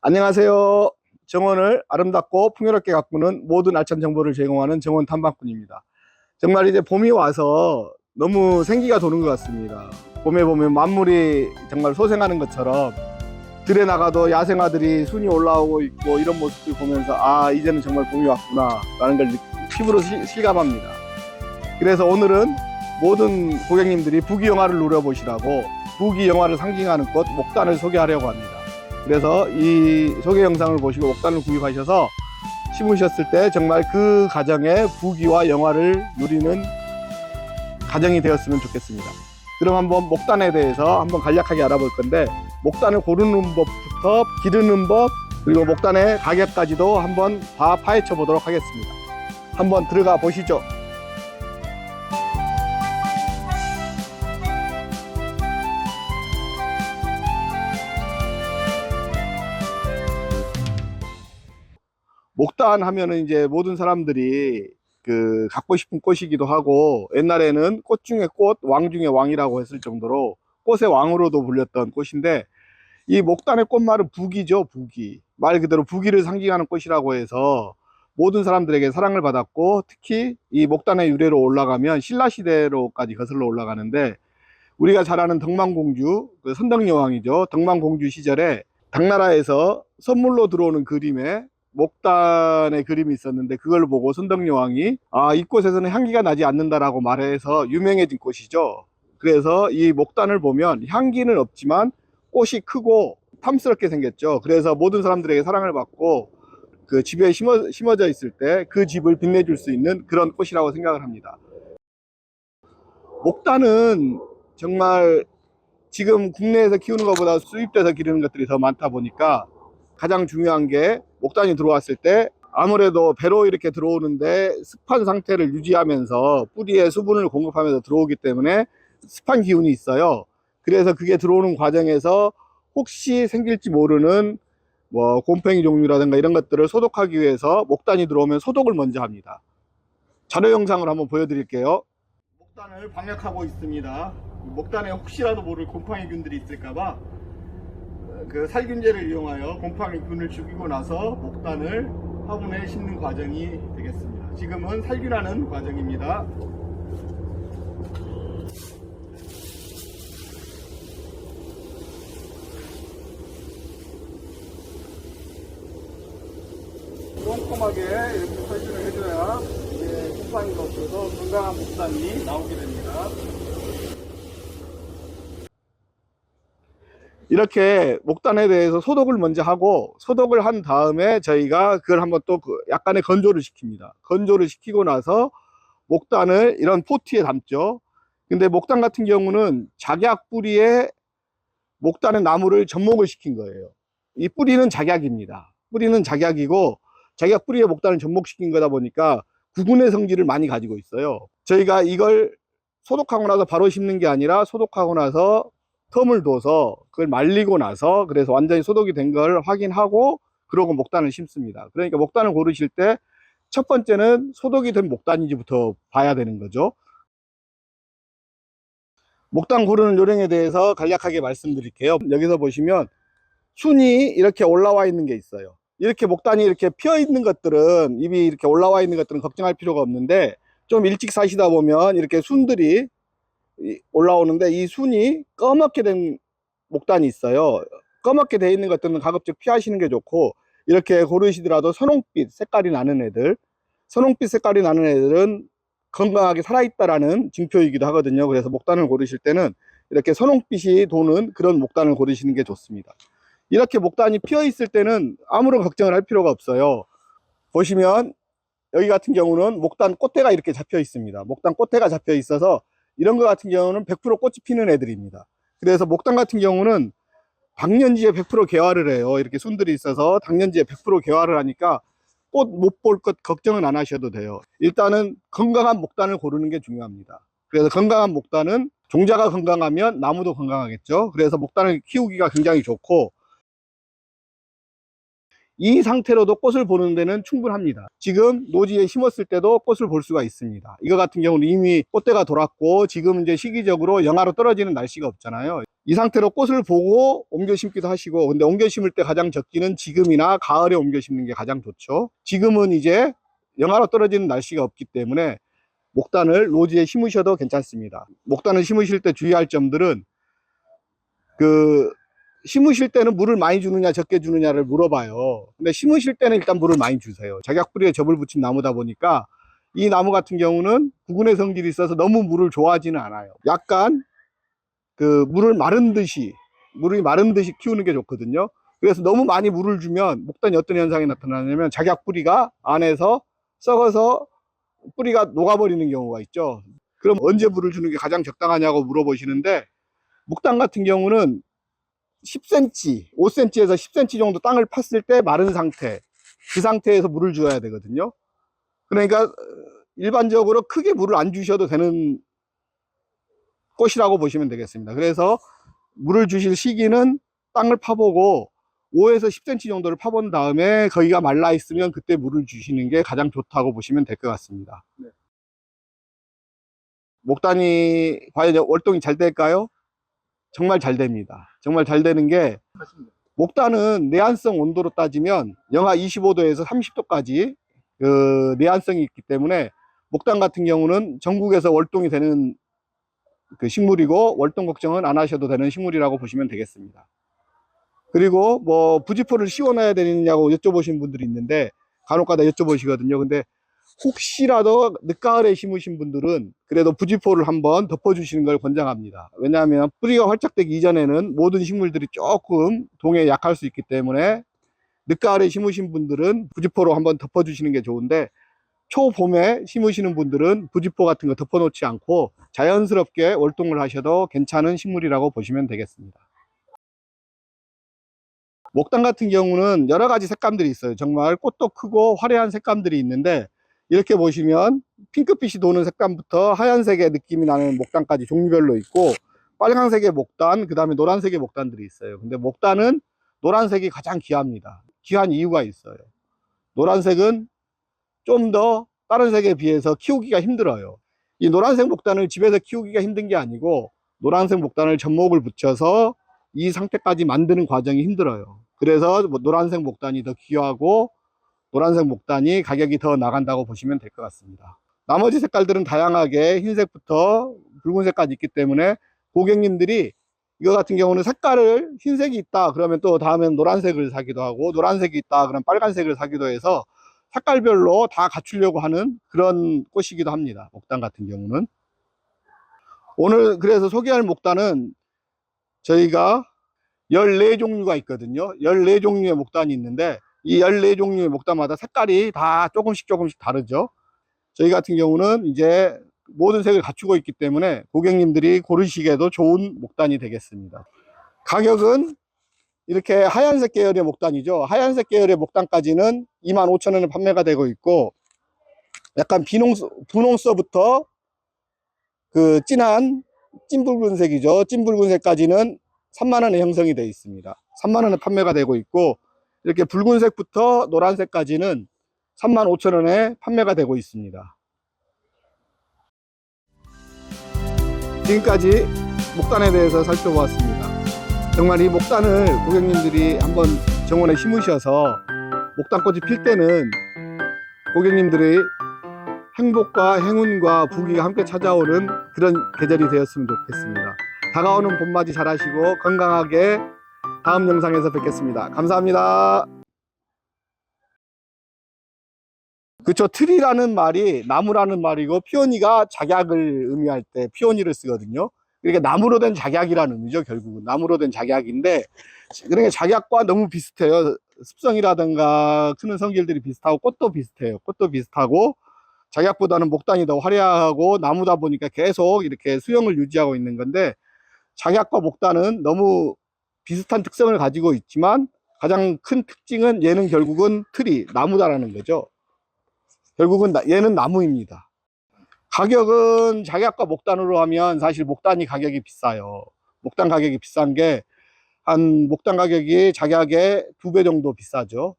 안녕하세요. 정원을 아름답고 풍요롭게 가꾸는 모든 알찬 정보를 제공하는 정원 탐방꾼입니다. 정말 이제 봄이 와서 너무 생기가 도는 것 같습니다. 봄에 보면 만물이 정말 소생하는 것처럼 들에 나가도 야생아들이 순이 올라오고 있고 이런 모습을 보면서 아, 이제는 정말 봄이 왔구나 라는 걸 피부로 실감합니다. 그래서 오늘은 모든 고객님들이 부귀영화를 누려보시라고 부귀영화를 상징하는 꽃 목단을 소개하려고 합니다. 그래서 이 소개 영상을 보시고 목단을 구입하셔서 심으셨을 때 정말 그 가정의 부귀와 영화를 누리는 가정이 되었으면 좋겠습니다. 그럼 한번 목단에 대해서 한번 간략하게 알아볼 건데, 목단을 고르는 법부터 기르는 법, 그리고 목단의 가격까지도 한번 다 파헤쳐 보도록 하겠습니다. 한번 들어가 보시죠. 목단 하면은 이제 모든 사람들이 갖고 싶은 꽃이기도 하고, 옛날에는 꽃 중에 꽃, 왕 중에 왕이라고 했을 정도로 꽃의 왕으로도 불렸던 꽃인데, 이 목단의 꽃말은 부귀죠, 부귀. 말 그대로 부귀를 상징하는 꽃이라고 해서 모든 사람들에게 사랑을 받았고, 특히 이 목단의 유래로 올라가면 신라 시대로까지 거슬러 올라가는데, 우리가 잘 아는 덕만공주, 그 선덕여왕이죠. 덕만공주 시절에 당나라에서 선물로 들어오는 그림에 목단의 그림이 있었는데, 그걸 보고 선덕여왕이 아, 이 꽃에서는 향기가 나지 않는다라고 말해서 유명해진 꽃이죠. 그래서 이 목단을 보면 향기는 없지만 꽃이 크고 탐스럽게 생겼죠. 그래서 모든 사람들에게 사랑을 받고 그 집에 심어져 있을 때 그 집을 빛내줄 수 있는 그런 꽃이라고 생각을 합니다. 목단은 정말 지금 국내에서 키우는 것보다 수입돼서 기르는 것들이 더 많다 보니까 가장 중요한 게, 목단이 들어왔을 때 아무래도 배로 이렇게 들어오는데 습한 상태를 유지하면서 뿌리에 수분을 공급하면서 들어오기 때문에 습한 기운이 있어요. 그래서 그게 들어오는 과정에서 혹시 생길지 모르는 뭐 곰팡이 종류라든가 이런 것들을 소독하기 위해서 목단이 들어오면 소독을 먼저 합니다. 자료 영상을 한번 보여드릴게요. 목단을 방역하고 있습니다. 목단에 혹시라도 모를 곰팡이균들이 있을까봐 그 살균제를 이용하여 곰팡이균을 죽이고 나서 목단을 화분에 심는 과정이 되겠습니다. 지금은 살균하는 과정입니다. 꼼꼼하게 이렇게 살균을 해줘야 곰팡이가 없어서 건강한 목단이 나오게 됩니다. 이렇게 목단에 대해서 소독을 먼저 하고, 소독을 한 다음에 저희가 그걸 한번 또 약간의 건조를 시킵니다. 건조를 시키고 나서 목단을 이런 포트에 담죠. 근데 목단 같은 경우는 작약 뿌리에 목단의 나무를 접목을 시킨 거예요. 이 뿌리는 작약입니다. 뿌리는 작약이고, 작약 뿌리에 목단을 접목시킨 거다 보니까 구근의 성질을 많이 가지고 있어요. 저희가 이걸 소독하고 나서 바로 심는 게 아니라, 소독하고 나서 텀을 둬서 그걸 말리고 나서, 그래서 완전히 소독이 된 걸 확인하고 그러고 목단을 심습니다. 그러니까 목단을 고르실 때 첫 번째는 소독이 된 목단인지부터 봐야 되는 거죠. 목단 고르는 요령에 대해서 간략하게 말씀드릴게요. 여기서 보시면 순이 이렇게 올라와 있는 게 있어요. 이렇게 목단이 이렇게 피어 있는 것들은, 잎이 이렇게 올라와 있는 것들은 걱정할 필요가 없는데, 좀 일찍 사시다 보면 이렇게 순들이 올라오는데, 이 순이 검게 된 목단이 있어요. 검게 되어 있는 것들은 가급적 피하시는 게 좋고, 이렇게 고르시더라도 선홍빛 색깔이 나는 애들, 선홍빛 색깔이 나는 애들은 건강하게 살아있다라는 징표이기도 하거든요. 그래서 목단을 고르실 때는 이렇게 선홍빛이 도는 그런 목단을 고르시는 게 좋습니다. 이렇게 목단이 피어 있을 때는 아무런 걱정을 할 필요가 없어요. 보시면 여기 같은 경우는 목단 꽃대가 이렇게 잡혀 있습니다. 목단 꽃대가 잡혀 있어서 이런 것 같은 경우는 100% 꽃이 피는 애들입니다. 그래서 목단 같은 경우는 당년지에 100% 개화를 해요. 이렇게 순들이 있어서 당년지에 100% 개화를 하니까 꽃 못 볼 것 걱정은 안 하셔도 돼요. 일단은 건강한 목단을 고르는 게 중요합니다. 그래서 건강한 목단은, 종자가 건강하면 나무도 건강하겠죠. 그래서 목단을 키우기가 굉장히 좋고, 이 상태로도 꽃을 보는 데는 충분합니다. 지금 노지에 심었을 때도 꽃을 볼 수가 있습니다. 이거 같은 경우는 이미 꽃대가 돌았고, 지금 이제 시기적으로 영하로 떨어지는 날씨가 없잖아요. 이 상태로 꽃을 보고 옮겨 심기도 하시고, 근데 옮겨 심을 때 가장 적기는 지금이나 가을에 옮겨 심는 게 가장 좋죠. 지금은 이제 영하로 떨어지는 날씨가 없기 때문에 목단을 노지에 심으셔도 괜찮습니다. 목단을 심으실 때 주의할 점들은, 심으실 때는 물을 많이 주느냐 적게 주느냐를 물어봐요. 근데 심으실 때는 일단 물을 많이 주세요. 작약뿌리에 접을 붙인 나무다 보니까 이 나무 같은 경우는 구근의 성질이 있어서 너무 물을 좋아하지는 않아요. 약간 물이 마른 듯이 키우는 게 좋거든요. 그래서 너무 많이 물을 주면 목단이 어떤 현상이 나타나냐면 작약뿌리가 안에서 썩어서 뿌리가 녹아버리는 경우가 있죠. 그럼 언제 물을 주는 게 가장 적당하냐고 물어보시는데, 목단 같은 경우는 10cm, 5cm에서 10cm 정도 땅을 팠을 때 마른 상태, 그 상태에서 물을 줘야 되거든요. 그러니까 일반적으로 크게 물을 안 주셔도 되는 꽃이라고 보시면 되겠습니다. 그래서 물을 주실 시기는 땅을 파보고 5에서 10cm 정도를 파본 다음에 거기가 말라 있으면 그때 물을 주시는 게 가장 좋다고 보시면 될 것 같습니다. 네. 목단이 과연 월동이 잘 될까요? 정말 잘 됩니다. 정말 잘 되는 게, 목단은 내한성 온도로 따지면 영하 25도에서 30도까지 내한성이 있기 때문에 목단 같은 경우는 전국에서 월동이 되는 식물이고, 월동 걱정은 안 하셔도 되는 식물이라고 보시면 되겠습니다. 그리고 뭐 부지포를 씌워놔야 되느냐고 여쭤보신 분들이 있는데, 간혹가다 여쭤보시거든요. 근데 혹시라도 늦가을에 심으신 분들은 그래도 부지포를 한번 덮어주시는 걸 권장합니다. 왜냐하면 뿌리가 활착되기 이전에는 모든 식물들이 조금 동해에 약할 수 있기 때문에 늦가을에 심으신 분들은 부지포로 한번 덮어주시는 게 좋은데, 초봄에 심으시는 분들은 부지포 같은 거 덮어놓지 않고 자연스럽게 월동을 하셔도 괜찮은 식물이라고 보시면 되겠습니다. 목단 같은 경우는 여러 가지 색감들이 있어요. 정말 꽃도 크고 화려한 색감들이 있는데, 이렇게 보시면 핑크빛이 도는 색감부터 하얀색의 느낌이 나는 목단까지 종류별로 있고, 빨간색의 목단, 그 다음에 노란색의 목단들이 있어요. 근데 목단은 노란색이 가장 귀합니다. 귀한 이유가 있어요. 노란색은 좀 더 다른 색에 비해서 키우기가 힘들어요. 이 노란색 목단을 집에서 키우기가 힘든 게 아니고, 노란색 목단을 접목을 붙여서 이 상태까지 만드는 과정이 힘들어요. 그래서 노란색 목단이 더 귀하고 노란색 목단이 가격이 더 나간다고 보시면 될 것 같습니다. 나머지 색깔들은 다양하게 흰색부터 붉은색까지 있기 때문에 고객님들이 이거 같은 경우는 색깔을 흰색이 있다 그러면 또 다음엔 노란색을 사기도 하고, 노란색이 있다 그러면 빨간색을 사기도 해서 색깔별로 다 갖추려고 하는 그런 꽃이기도 합니다. 목단 같은 경우는. 오늘 그래서 소개할 목단은 저희가 14종류가 있거든요. 14종류의 목단이 있는데, 이 14종류의 목단마다 색깔이 다 조금씩 다르죠. 저희 같은 경우는 이제 모든 색을 갖추고 있기 때문에 고객님들이 고르시기에도 좋은 목단이 되겠습니다. 가격은 이렇게 하얀색 계열의 목단이죠. 하얀색 계열의 목단까지는 25,000원에 판매가 되고 있고, 약간 분홍서부터 진한 찐붉은색이죠. 찐붉은색까지는 3만원에 형성이 되어 있습니다. 3만원에 판매가 되고 있고, 이렇게 붉은색부터 노란색까지는 35,000원에 판매가 되고 있습니다. 지금까지 목단에 대해서 살펴보았습니다. 정말 이 목단을 고객님들이 한번 정원에 심으셔서 목단꽃이 필 때는 고객님들이 행복과 행운과 부귀가 함께 찾아오는 그런 계절이 되었으면 좋겠습니다. 다가오는 봄맞이 잘 하시고 건강하게 다음 영상에서 뵙겠습니다. 감사합니다. 그쵸, 트리라는 말이 나무라는 말이고, 피오니가 작약을 의미할 때 피오니를 쓰거든요. 그러니까 나무로 된 작약이라는 의미죠. 결국은 나무로 된 작약인데, 그러니까 작약과 너무 비슷해요. 습성이라든가 크는 성질들이 비슷하고, 꽃도 비슷해요. 꽃도 비슷하고, 작약보다는 목단이 더 화려하고 나무다 보니까 계속 이렇게 수영을 유지하고 있는 건데, 작약과 목단은 너무 비슷한 특성을 가지고 있지만 가장 큰 특징은 얘는 결국은 트리, 나무다라는 거죠. 결국은 얘는 나무입니다. 가격은 작약과 목단으로 하면 사실 목단이 가격이 비싸요. 목단 가격이 비싼 게 한 목단 가격이 작약의 2배 정도 비싸죠.